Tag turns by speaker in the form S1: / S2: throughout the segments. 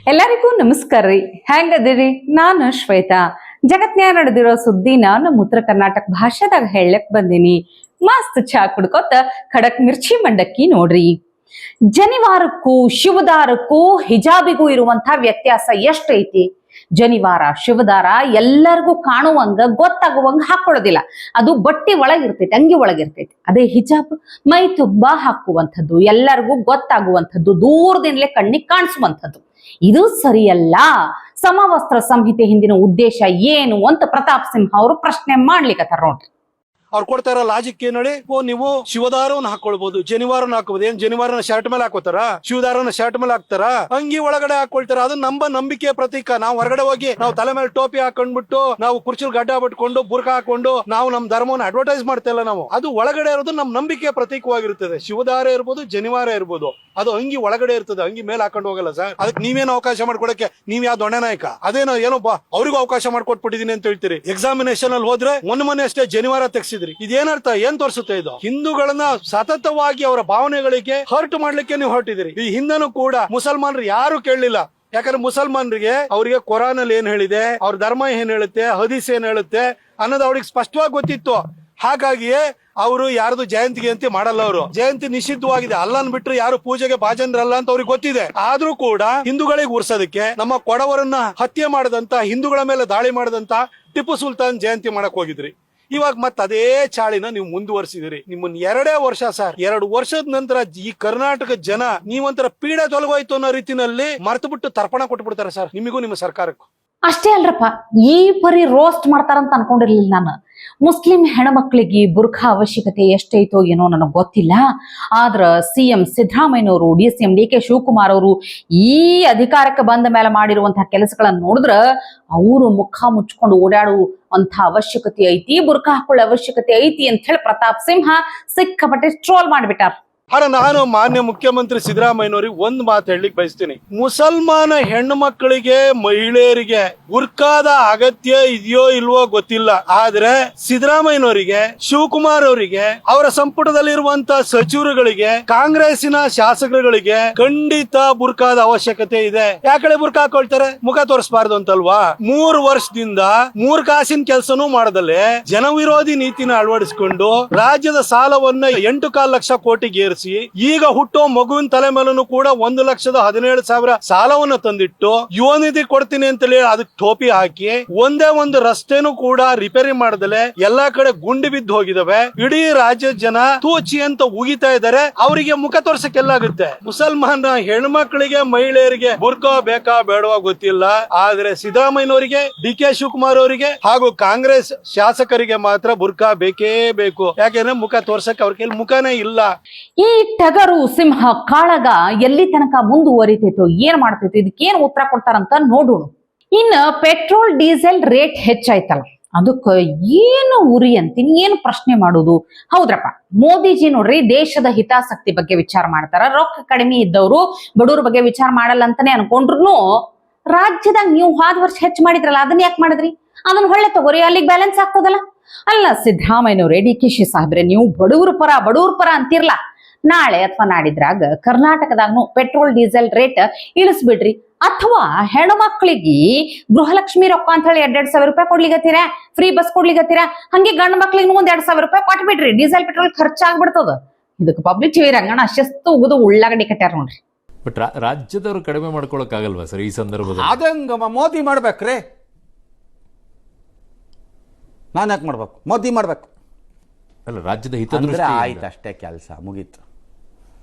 S1: ಎಲ್ಲರಿಗೂ ನಮಸ್ಕಾರ ರೀ. ಹೆಂಗದಿರಿ? ನಾನು ಶ್ವೇತಾ. ಜಗತ್ನ್ಯಾಗ ನಡೆದಿರೋ ಸುದ್ದಿನ ನಮ್ಮ ಉತ್ತರ ಕರ್ನಾಟಕ ಭಾಷೆದಾಗ ಹೇಳಕ್ ಬಂದಿನಿ. ಮಸ್ತ್ ಚಾ ಕುಡ್ಕೋತ ಖಡಕ್ ಮಿರ್ಚಿ ಮಂಡಕ್ಕಿ ನೋಡ್ರಿ. ಜನಿವಾರಕ್ಕೂ ಶಿವದಾರಕ್ಕೂ ಹಿಜಾಬಿಗೂ ಇರುವಂತ ವ್ಯತ್ಯಾಸ ಎಷ್ಟೈತಿ? ಜನಿವಾರ ಶಿವದಾರ ಎಲ್ಲರಿಗೂ ಕಾಣುವಂಗ ಗೊತ್ತಾಗುವಂಗ ಹಾಕೊಳ್ಳೋದಿಲ್ಲ. ಅದು ಬಟ್ಟೆ ಒಳಗಿರ್ತೈತಿ, ಅಂಗಿ ಒಳಗಿರ್ತೈತಿ. ಅದೇ ಹಿಜಾಬ್ ಮೈ ತುಂಬಾ ಹಾಕುವಂಥದ್ದು, ಎಲ್ಲರಿಗೂ ಗೊತ್ತಾಗುವಂಥದ್ದು, ದೂರದಿಂದಲೇ ಕಣ್ಣಿಗೆ ಕಾಣಿಸುವಂಥದ್ದು. ಇದು ಸರಿಯಲ್ಲ. ಸಮವಸ್ತ್ರ ಸಂಹಿತೆ ಹಿಂದಿನ ಉದ್ದೇಶ ಏನು ಅಂತ ಪ್ರತಾಪ್ ಸಿಂಹ ಅವರು ಪ್ರಶ್ನೆ ಮಾಡ್ಲಿಕ್ಕತ್ತಾರ ನೋಡ್ರಿ.
S2: ಅವ್ರು ಕೊಡ್ತಾರ ಲಾಜಿಕ್ ಏನ್ ಹೇಳಿ, ನೀವು ಶಿವದಾರವನ್ನ ಹಾಕೊಳ್ಬಹುದು, ಜನಿವಾರನ ಹಾಕೋಬಹುದು. ಏನ್ ಜನಿವಾರನ ಶರ್ಟ್ ಮೇಲೆ ಹಾಕೋತಾರ, ಶಿವದಾರನ ಶರ್ಟ್ ಮೇಲೆ ಹಾಕ್ತಾರ, ಅಂಗಿ ಒಳಗಡೆ ಹಾಕೊಳ್ತಾರ. ಅದು ನಮ್ಮ ನಂಬಿಕೆಯ ಪ್ರತೀಕ. ನಾವು ಹೊರಗಡೆ ಹೋಗಿ ನಾವು ತಲೆ ಮೇಲೆ ಟೋಪಿ ಹಾಕೊಂಡ್ಬಿಟ್ಟು ನಾವು ಕುರ್ಚಿಲ್ ಗಡ್ಡ ಬಿಟ್ಕೊಂಡು ಬುರ್ಕ ಹಾಕೊಂಡು ನಾವು ನಮ್ ಧರ್ಮವನ್ನು ಅಡ್ವರ್ಟೈಸ್ ಮಾಡ್ತಾ ಇಲ್ಲ. ನಾವು ಅದು ಒಳಗಡೆ ಇರೋದು ನಮ್ ನಂಬಿಕೆಯ ಪ್ರತೀಕವಾಗಿರುತ್ತದೆ. ಶಿವದಾರ ಇರ್ಬೋದು, ಜನಿವಾರ ಇರ್ಬೋದು, ಅದು ಅಂಗಿ ಒಳಗಡೆ ಇರ್ತದೆ, ಅಂಗಿ ಮೇಲೆ ಹಾಕೊಂಡು ಹೋಗಲ್ಲ ಸರ್. ಅದಕ್ಕೆ ನೀವೇನು ಅವಕಾಶ ಮಾಡ್ಕೊಡಕ್ಕೆ, ನೀವ್ ಯಾವ ದೊಣ್ಣೆ ನಾಯಕ? ಅದೇನೋ ಏನೋ ಅವ್ರಿಗೂ ಅವಕಾಶ ಮಾಡ್ಕೊಟ್ಬಿಟ್ಟಿದೀನಿ ಅಂತ ಹೇಳ್ತೀರಿ. ಎಕ್ಸಾಮಿನೇಷನ್ ಅಲ್ಲಿ ಹೋದ್ರೆ ಮೊನ್ನೆ ಅಷ್ಟೇ ಜನಿವಾರ ತೆಗ್ಸಿದ್ರಿ. ಇದೇನರ್ಥ? ಏನ್ ತೋರಿಸುತ್ತೆ ಇದು? ಹಿಂದೂಗಳನ್ನ ಸತತವಾಗಿ ಅವರ ಭಾವನೆಗಳಿಗೆ ಹರ್ಟ್ ಮಾಡ್ಲಿಕ್ಕೆ ನೀವು ಹೊರಟಿದ್ದೀರಿ. ಈ ಹಿಂದನೂ ಕೂಡ ಮುಸಲ್ಮಾನರು ಯಾರು ಕೇಳಲಿಲ್ಲ. ಯಾಕಂದ್ರೆ ಮುಸಲ್ಮಾನರಿಗೆ ಅವರಿಗೆ ಕುರಾನ್ ಅಲ್ಲಿ ಏನ್ ಹೇಳಿದೆ, ಅವ್ರ ಧರ್ಮ ಏನ್ ಹೇಳುತ್ತೆ, ಹದೀಸ್ ಏನ್ ಹೇಳುತ್ತೆ ಅನ್ನೋದು ಅವ್ರಿಗೆ ಸ್ಪಷ್ಟವಾಗಿ ಗೊತ್ತಿತ್ತು. ಹಾಗಾಗಿಯೇ ಅವರು ಯಾರ್ದು ಜಯಂತಿ ಮಾಡಲ್ಲ. ಅವರು ಜಯಂತಿ ನಿಷಿದ್ಧವಾಗಿದೆ. ಅಲ್ಲನ್ ಬಿಟ್ರೆ ಯಾರು ಪೂಜೆಗೆ ಭಾಜನರಲ್ಲ ಅಂತ ಅವ್ರಿಗೆ ಗೊತ್ತಿದೆ. ಆದ್ರೂ ಕೂಡ ಹಿಂದೂಗಳಿಗೆ ಉರ್ಸೋದಕ್ಕೆ ನಮ್ಮ ಕೊಡವರನ್ನ ಹತ್ಯೆ ಮಾಡದಂತ, ಹಿಂದೂಗಳ ಮೇಲೆ ದಾಳಿ ಮಾಡದಂತ ಟಿಪ್ಪು ಸುಲ್ತಾನ್ ಜಯಂತಿ ಮಾಡಕ್ ಹೋಗಿದ್ರಿ. ಇವಾಗ ಮತ್ತೆ ಅದೇ ಚಾಳಿನ ನೀವು ಮುಂದುವರಿಸಿದಿರಿ. ನಿಮ್ಮನ್ನ 2 ವರ್ಷ ಸರ್, 2 ವರ್ಷದ ನಂತರ ಈ ಕರ್ನಾಟಕ ಜನ ನೀವಂತರ ಪೀಡೆ ತೊಲಗೋಯ್ತು ಅನ್ನೋ ರೀತಿನಲ್ಲಿ ಮರ್ತು ಬಿಟ್ಟು ತರ್ಪಣ ಕೊಟ್ಬಿಡ್ತಾರೆ ಸರ್, ನಿಮಗೂ ನಿಮ್ಮ ಸರ್ಕಾರಕ್ಕೂ.
S1: ಅಷ್ಟೇ ಅಲ್ರಪ್ಪ, ಈ ಪರಿ ರೋಸ್ಟ್ ಮಾಡ್ತಾರಂತ ಅನ್ಕೊಂಡಿರ್ಲಿಲ್ಲ ನಾನು. ಮುಸ್ಲಿಂ ಹೆಣ್ಮಕ್ಳಿಗೆ ಬುರ್ಖಾ ಅವಶ್ಯಕತೆ ಎಷ್ಟೈತೋ ಏನೋ ನನಗೆ ಗೊತ್ತಿಲ್ಲ. ಆದ್ರ CM ಸಿದ್ದರಾಮಯ್ಯನವರು, DCM DK ಶಿವಕುಮಾರ್ ಅವರು ಈ ಅಧಿಕಾರಕ್ಕೆ ಬಂದ ಮೇಲೆ ಮಾಡಿರುವಂತಹ ಕೆಲಸಗಳನ್ನ ನೋಡಿದ್ರ ಅವರು ಮುಖ ಮುಚ್ಕೊಂಡು ಓಡಾಡುವಂತ ಅವಶ್ಯಕತೆ ಐತಿ, ಬುರ್ಖಾ ಹಾಕೊಳ್ಳೋ ಅವಶ್ಯಕತೆ ಐತಿ ಅಂತ ಹೇಳಿ ಪ್ರತಾಪ್ ಸಿಂಹ ಸಿಕ್ಕಾಪಟ್ಟೆ ಟ್ರೋಲ್ ಮಾಡ್ಬಿಟ್ಟಾರ.
S2: ಆದ್ರೆ ನಾನು ಮಾನ್ಯ ಮುಖ್ಯಮಂತ್ರಿ ಸಿದ್ದರಾಮಯ್ಯನವರಿಗೆ ಒಂದ್ ಮಾತು ಹೇಳಲಿಕ್ಕೆ ಬಯಸ್ತೀನಿ. ಮುಸಲ್ಮಾನ ಹೆಣ್ಣು ಮಕ್ಕಳಿಗೆ, ಮಹಿಳೆಯರಿಗೆ ಬುರ್ಕಾದ ಅಗತ್ಯ ಇದೆಯೋ ಇಲ್ವೋ ಗೊತ್ತಿಲ್ಲ. ಆದ್ರೆ ಸಿದ್ದರಾಮಯ್ಯನವರಿಗೆ, ಶಿವಕುಮಾರ್ ಅವರಿಗೆ, ಅವರ ಸಂಪುಟದಲ್ಲಿರುವಂತ ಸಚಿವರುಗಳಿಗೆ, ಕಾಂಗ್ರೆಸ್ಸಿನ ಶಾಸಕರುಗಳಿಗೆ ಖಂಡಿತ ಬುರ್ಕಾದ ಅವಶ್ಯಕತೆ ಇದೆ. ಯಾಕಡೆ ಬುರ್ಕಾ ಹಾಕೊಳ್ತಾರೆ? ಮುಖ ತೋರಿಸಬಾರ್ದು ಅಂತಲ್ವಾ? 3 ವರ್ಷದಿಂದ 3 ಕಾಸಿನ ಕೆಲಸನೂ ಮಾಡದಲ್ಲೇ ಜನವಿರೋಧಿ ನೀತಿನ ಅಳವಡಿಸಿಕೊಂಡು ರಾಜ್ಯದ ಸಾಲವನ್ನ 8.25 ಲಕ್ಷ ಕೋಟಿಗೆ ಏರಿಸಿ, ಈಗ ಹುಟ್ಟೋ ಮಗುವಿನ ತಲೆ ಮೇಲೂ ಕೂಡ 1,17,000 ಸಾಲವನ್ನು ತಂದಿಟ್ಟು ಯುವ ನಿಧಿ ಕೊಡ್ತೀನಿ ಅಂತೇಳಿ ಅದಕ್ಕೆ ಟೋಪಿ ಹಾಕಿ ಒಂದೇ ಒಂದು ರಸ್ತೆನೂ ಕೂಡ ರಿಪೇರಿ ಮಾಡದಲೆ ಎಲ್ಲಾ ಕಡೆ ಗುಂಡಿ ಬಿದ್ದು ಹೋಗಿದಾವೆ. ಇಡೀ ರಾಜ್ಯದ ಜನ ತೂಚಿ ಅಂತ ಉಗಿತಾ ಇದ್ದಾರೆ. ಅವರಿಗೆ ಮುಖ ತೋರ್ಸಕ್ಕೆಲ್ಲಾಗುತ್ತೆ? ಮುಸಲ್ಮಾನ ಹೆಣ್ಮಕ್ಳಿಗೆ, ಮಹಿಳೆಯರಿಗೆ ಬುರ್ಕಾ ಬೇಕಾ ಬೇಡವಾ ಗೊತ್ತಿಲ್ಲ. ಆದ್ರೆ ಸಿದ್ದರಾಮಯ್ಯನವರಿಗೆ, DK ಶಿವಕುಮಾರ್ ಅವರಿಗೆ ಹಾಗೂ ಕಾಂಗ್ರೆಸ್ ಶಾಸಕರಿಗೆ ಮಾತ್ರ ಬುರ್ಕಾ ಬೇಕೇ ಬೇಕು. ಯಾಕೆಂದ್ರೆ ಮುಖ ತೋರ್ಸಕ್ಕೆ ಅವ್ರ ಕೈಲಿ ಮುಖನೇ ಇಲ್ಲ.
S1: ಈ ಟಗರು ಸಿಂಹ ಕಾಳಗ ಎಲ್ಲಿ ತನಕ ಮುಂದುವರಿತೈತೋ, ಏನ್ ಮಾಡ್ತೈತೋ, ಇದಕ್ಕೇನು ಉತ್ತರ ಕೊಡ್ತಾರಂತ ನೋಡೋಣ. ಇನ್ನು ಪೆಟ್ರೋಲ್ ಡೀಸೆಲ್ ರೇಟ್ ಹೆಚ್ಚಾಯ್ತಲ್ಲ, ಅದಕ್ಕ ಏನು ಉರಿ ಅಂತೀನಿ, ಏನು ಪ್ರಶ್ನೆ ಮಾಡೋದು? ಹೌದ್ರಪ್ಪ, ಮೋದಿಜಿ ನೋಡ್ರಿ ದೇಶದ ಹಿತಾಸಕ್ತಿ ಬಗ್ಗೆ ವಿಚಾರ ಮಾಡ್ತಾರ. ರೊಕ್ಕ ಕಡಿಮೆ ಇದ್ದವರು ಬಡವ್ರ ಬಗ್ಗೆ ವಿಚಾರ ಮಾಡಲ್ಲ ಅಂತಾನೆ ಅನ್ಕೊಂಡ್ರು ರಾಜ್ಯದಾಗ ನೀವು ಹೋದ ವರ್ಷ ಹೆಚ್ಚು ಮಾಡಿದ್ರಲ್ಲ, ಅದನ್ನ ಯಾಕೆ ಮಾಡಿದ್ರಿ? ಅದನ್ನ ಹೊಳ್ಳೆ ತಗೋರಿ, ಅಲ್ಲಿಗೆ ಬ್ಯಾಲೆನ್ಸ್ ಆಗ್ತದಲ್ಲ. ಅಲ್ಲ ಸಿದ್ದರಾಮಯ್ಯನವ್ರೆ, DK ಸಾಹೇಬ್ರೆ, ನೀವು ಬಡವ್ರ ಪರ ಅಂತಿರ್ಲ. ನಾಳೆ ಅಥವಾ ನಾಡಿದ್ರಾಗ ಕರ್ನಾಟಕದಾಗೂ ಪೆಟ್ರೋಲ್ ಡೀಸೆಲ್ ರೇಟ್ ಇಳಿಸ್ಬಿಡ್ರಿ. ಅಥವಾ ಹೆಣ್ಮಕ್ಳಿಗೆ ಗೃಹಲಕ್ಷ್ಮಿ ರೊಕ್ಕ ಅಂತ ಹೇಳಿ 2,000 ರೂಪಾಯಿ ಕೊಡ್ಲಿಗತ್ತೀರಾ, ಫ್ರೀ ಬಸ್ ಕೊಡ್ಲಿಗತ್ತೀರಾ. ಹಂಗೆ ಗಂಡು ಮಕ್ಳಿಗೆ ಒಂದ್ 2,000 ರೂಪಾಯಿ ಕೊಟ್ಬಿಡ್ರಿ. Diesel petrol ಖರ್ಚಾಗ್ಬಿಡ್ತದ. ಇದಕ್ಕೆ ಪಬ್ಲಿಕ್ ಟಿವಿ ರಂಗಣ ಅಷ್ಟು ಉಗಿದು ಉಳ್ಳಾಗಡ್ಡಿ ಕಟ್ಟಾರ ನೋಡ್ರಿ.
S3: ಬಟ್ ರಾಜ್ಯದವ್ರು ಕಡಿಮೆ ಮಾಡ್ಕೊಳಕ್ ಆಗಲ್ವಾ ಸರ್ ಈ ಸಂದರ್ಭದಲ್ಲಿ?
S4: ಅದಂಗ ಮೋದಿ ಮಾಡ್ಬೇಕ್ರಿ. ನಾನು ಯಾಕೆ ಮಾಡ್ಬೇಕು? ಮೋದಿ ಮಾಡ್ಬೇಕು.
S3: ಅಲ್ಲ, ರಾಜ್ಯದ ಹಿತದೃಷ್ಟಿ
S4: ಆಯ್ತು, ಅಷ್ಟೇ ಕೆಲಸ ಮುಗೀತು.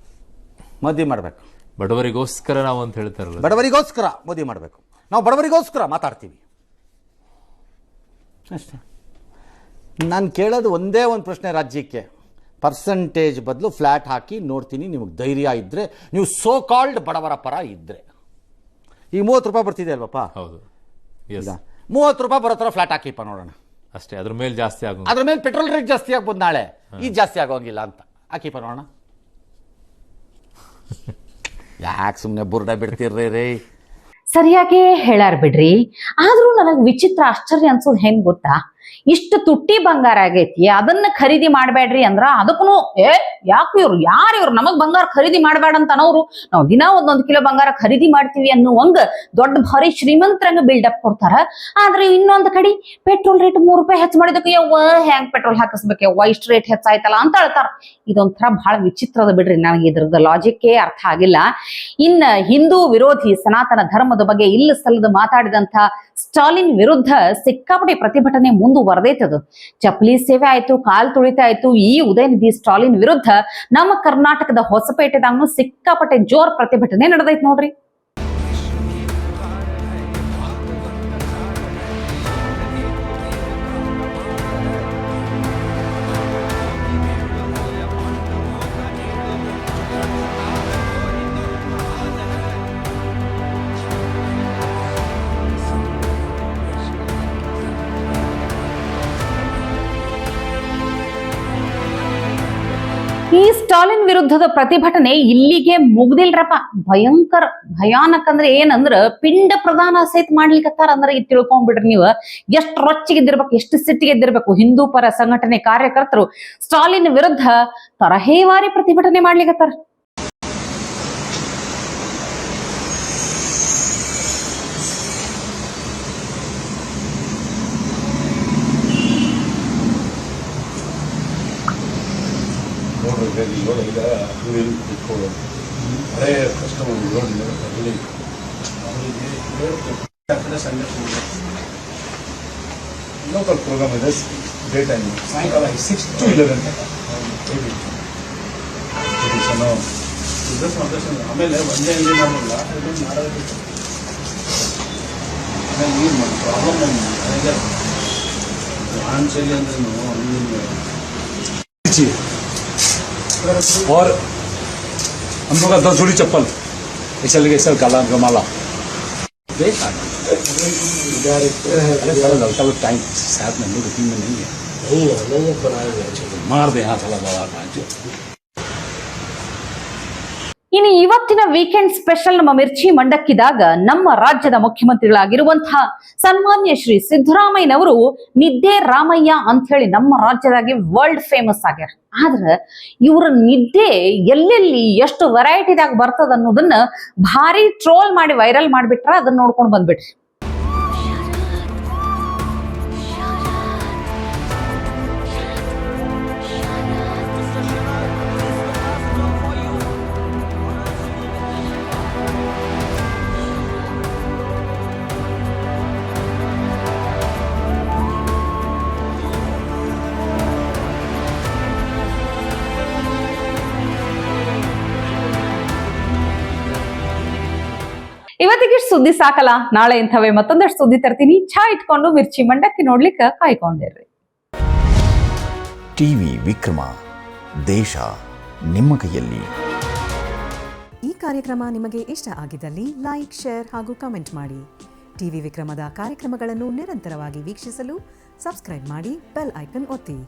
S4: ಮೋದಿ ಮಾಡ್ಬೇಕು.
S3: ಬಡವರಿಗೋಸ್ಕರ ನಾವು ಅಂತ ಹೇಳ್ತಾರಲ್ಲ,
S4: ಬಡವರಿಗೋಸ್ಕರ ಮೋದಿ ಮಾಡ್ಬೇಕು. ನಾವು ಬಡವರಿಗೋಸ್ಕರ ಮಾತಾಡ್ತೀವಿ ಅಷ್ಟೇ. ನಾನು ಕೇಳೋದು ಒಂದೇ ಒಂದು ಪ್ರಶ್ನೆ ರಾಜ್ಯಕ್ಕೆ, ಪರ್ಸೆಂಟೇಜ್ ಬದಲು ಫ್ಲ್ಯಾಟ್ ಹಾಕಿ ನೋಡ್ತೀನಿ. ನಿಮಗೆ ಧೈರ್ಯ ಇದ್ದರೆ, ನೀವು ಸೋ ಕಾಲ್ಡ್ ಬಡವರ ಪರ ಇದ್ದರೆ. ಈಗ 30 ರೂಪಾಯಿ ಬರ್ತಿದೆ ಅಲ್ವಪ್ಪ?
S3: ಹೌದು,
S4: 30 ರೂಪಾಯಿ ಬರೋ ಥರ ಫ್ಲ್ಯಾಟ್ ಹಾಕಿಪ್ಪ ನೋಡೋಣ.
S3: ಅಷ್ಟೇ, ಅದ್ರ ಮೇಲೆ ಜಾಸ್ತಿ ಆಗ,
S4: ಅದ್ರ ಮೇಲೆ ಪೆಟ್ರೋಲ್ ರೇಟ್ ಜಾಸ್ತಿ ಆಗ್ಬೋದು ನಾಳೆ, ಇದು ಜಾಸ್ತಿ ಆಗೋಂಗಿಲ್ಲ ಅಂತ ಹಾಕಿಪ್ಪ ನೋಡೋಣ. ಯಾಕೆ ಸುಮ್ಮನೆ ಬುರ್ಡ ಬಿಡ್ತಿರ್ರಿ ರೀ?
S1: ಸರಿಯಾಗಿ ಹೇಳಾರ್ ಬಿಡ್ರಿ. ಆದ್ರೂ ನನಗ್ ವಿಚಿತ್ರ, ಆಶ್ಚರ್ಯ ಅನ್ಸೋದು ಹೆಂಗ್ ಗೊತ್ತಾ? ಇಷ್ಟು ತುಟ್ಟಿ ಬಂಗಾರ ಆಗೈತಿ, ಅದನ್ನ ಖರೀದಿ ಮಾಡಬೇಡ್ರಿ ಅಂದ್ರ ಅದಕ್ಕೂ ಯಾಕೆ ಇವ್ರು ನಮಗ್ ಬಂಗಾರ ಖರೀದಿ ಮಾಡಬೇಡ ಅಂತ ಅನ್ನೋರು, ನಾವು ದಿನ 1 ಕಿಲೋ ಬಂಗಾರ ಖರೀದಿ ಮಾಡ್ತೀವಿ ಅನ್ನುವಂಗ ದೊಡ್ಡ ಭಾರಿ ಶ್ರೀಮಂತರಂಗ ಬಿಲ್ಡಪ್ ಕೊಡ್ತಾರ. ಆದ್ರೆ ಇನ್ನೊಂದ್ ಕಡೆ ಪೆಟ್ರೋಲ್ ರೇಟ್ 3 ರೂಪಾಯಿ ಹೆಚ್ಚು ಮಾಡಿದಕ್ಕೆ ಯವ್ವ ಹೆಂಗ್ ಪೆಟ್ರೋಲ್ ಹಾಕಿಸ್ಬೇಕು ಯವ್ವ ಇಷ್ಟು ರೇಟ್ ಹೆಚ್ಚಾಯ್ತಲ್ಲ ಅಂತ ಹೇಳ್ತಾರ. ಇದೊಂಥರ ಬಹಳ ವಿಚಿತ್ರದ ಬಿಡ್ರಿ, ನನಗೆ ಇದ್ರದ್ದು ಲಾಜಿಕ್ಕೇ ಅರ್ಥ ಆಗಿಲ್ಲ. ಇನ್ನ ಹಿಂದೂ ವಿರೋಧಿ ಸನಾತನ ಧರ್ಮದ ಬಗ್ಗೆ ಇಲ್ಲ ಸಲ್ಲದ ಮಾತಾಡಿದಂತ ಸ್ಟಾಲಿನ್ ವಿರುದ್ಧ ಸಿಕ್ಕಾಪಟ್ಟೆ ಪ್ರತಿಭಟನೆ ಮುಂದುವರೆದೈತದು. ಚಪ್ಪಲಿ ಸೇವೆ ಆಯ್ತು, ಕಾಲ್ ತುಳಿತ ಆಯ್ತು. ಈ ಉದಯನಿಧಿ ಸ್ಟಾಲಿನ್ ವಿರುದ್ಧ ನಮ್ಮ ಕರ್ನಾಟಕದ ಹೊಸಪೇಟೆದಾಗೂ ಸಿಕ್ಕಾಪಟ್ಟೆ ಜೋರ್ ಪ್ರತಿಭಟನೆ ನಡೆದೈತ್ ನೋಡ್ರಿ. ಈ ಸ್ಟಾಲಿನ್ ವಿರುದ್ಧದ ಪ್ರತಿಭಟನೆ ಇಲ್ಲಿಗೆ ಮುಗ್ದಿಲ್ರಪ್ಪ. ಭಯಾನಕ ಅಂದ್ರೆ ಏನಂದ್ರ ಪಿಂಡ ಪ್ರದಾನ ಸಹಿತ ಮಾಡ್ಲಿಕ್ಕತ್ತಾರ ಅಂದ್ರೆ ಇದು ತಿಳ್ಕೊಂಡ್ಬಿಡ್ರಿ ನೀವು. ಎಷ್ಟು ರೊಚ್ಚಿಗೆದ್ದಿರ್ಬೇಕು, ಎಷ್ಟು ಸಿಟ್ಟಿಗೆದ್ದಿರ್ಬೇಕು. ಹಿಂದೂ ಪರ ಸಂಘಟನೆ ಕಾರ್ಯಕರ್ತರು ಸ್ಟಾಲಿನ್ ವಿರುದ್ಧ ತರಹೇವಾರಿ ಪ್ರತಿಭಟನೆ ಮಾಡ್ಲಿಕ್ಕತ್ತಾರ.
S5: ಈಗ ಹಳೆ ಕಸ್ಟಮರ್ ಲೋಕಲ್ ಪ್ರೋಗ್ರಾಮ್ ಇದೆ ಡೇ ಟೈಮ್ ಸಾಯಂಕಾಲ 6 to 11 ಆಮೇಲೆ ಒಂದೇ ಅಂಗಡಿ ಮಾಡಲ್ಲ ಆಮೇಲೆ ಪ್ರಾಬ್ಲಮ್ ಆನ್ಸರಿ ಅಂದ್ರೆ और हम लोग का 10 जोड़ी चप्पल ऐसा लगे सर काला माला चलो टाइम साथ में हम लोग टीम में नहीं है मार दे यहाँ साला बड़ा टाइम.
S1: ಇನ್ನು ಇವತ್ತಿನ ವೀಕೆಂಡ್ ಸ್ಪೆಷಲ್ ನಮ್ಮ ಮಿರ್ಚಿ ಮಂಡಕ್ಕಿದಾಗ ನಮ್ಮ ರಾಜ್ಯದ ಮುಖ್ಯಮಂತ್ರಿಗಳಾಗಿರುವಂತಹ ಸನ್ಮಾನ್ಯ ಶ್ರೀ ಸಿದ್ದರಾಮಯ್ಯನವರು ನಿದ್ದೆ ರಾಮಯ್ಯ ಅಂತ ಹೇಳಿ ನಮ್ಮ ರಾಜ್ಯದಾಗೆ ವರ್ಲ್ಡ್ ಫೇಮಸ್ ಆಗ್ಯಾರ. ಆದ್ರ ಇವ್ರ ನಿದ್ದೆ ಎಲ್ಲೆಲ್ಲಿ ಎಷ್ಟು ವೆರೈಟಿದಾಗ ಬರ್ತದ ಅನ್ನೋದನ್ನ ಭಾರಿ ಟ್ರೋಲ್ ಮಾಡಿ ವೈರಲ್ ಮಾಡ್ಬಿಟ್ರ. ಅದನ್ನ ನೋಡ್ಕೊಂಡು ಬಂದ್ಬಿಟ್ರಿ. ಇವತ್ತಿಗೆ ಸುದ್ದಿ ಸಾಕಲ್ಲ, ನಾಳೆ ಇಂಥವೇ ಮತ್ತೊಂದಷ್ಟು ಸುದ್ದಿ ತರ್ತೀನಿ. ಚಾ ಇಟ್ಕೊಂಡು ಮಿರ್ಚಿ ಮಂಡಕ್ಕಿ ನೋಡ್ಲಿಕ್ಕೆ ಕಾಯ್ಕೊಂಡಿರ್ರಿ.
S6: ಟಿವಿ ವಿಕ್ರಮ, ದೇಶ ನಿಮ್ಮ ಕೈಯಲ್ಲಿ.
S7: ಈ ಕಾರ್ಯಕ್ರಮ ನಿಮಗೆ ಇಷ್ಟ ಆಗಿದ್ದಲ್ಲಿ ಲೈಕ್, ಶೇರ್ ಹಾಗೂ ಕಮೆಂಟ್ ಮಾಡಿ. ಟಿವಿ ವಿಕ್ರಮದ ಕಾರ್ಯಕ್ರಮಗಳನ್ನು ನಿರಂತರವಾಗಿ ವೀಕ್ಷಿಸಲು ಸಬ್ಸ್ಕ್ರೈಬ್ ಮಾಡಿ, ಬೆಲ್ ಐಕನ್ ಒತ್ತಿ.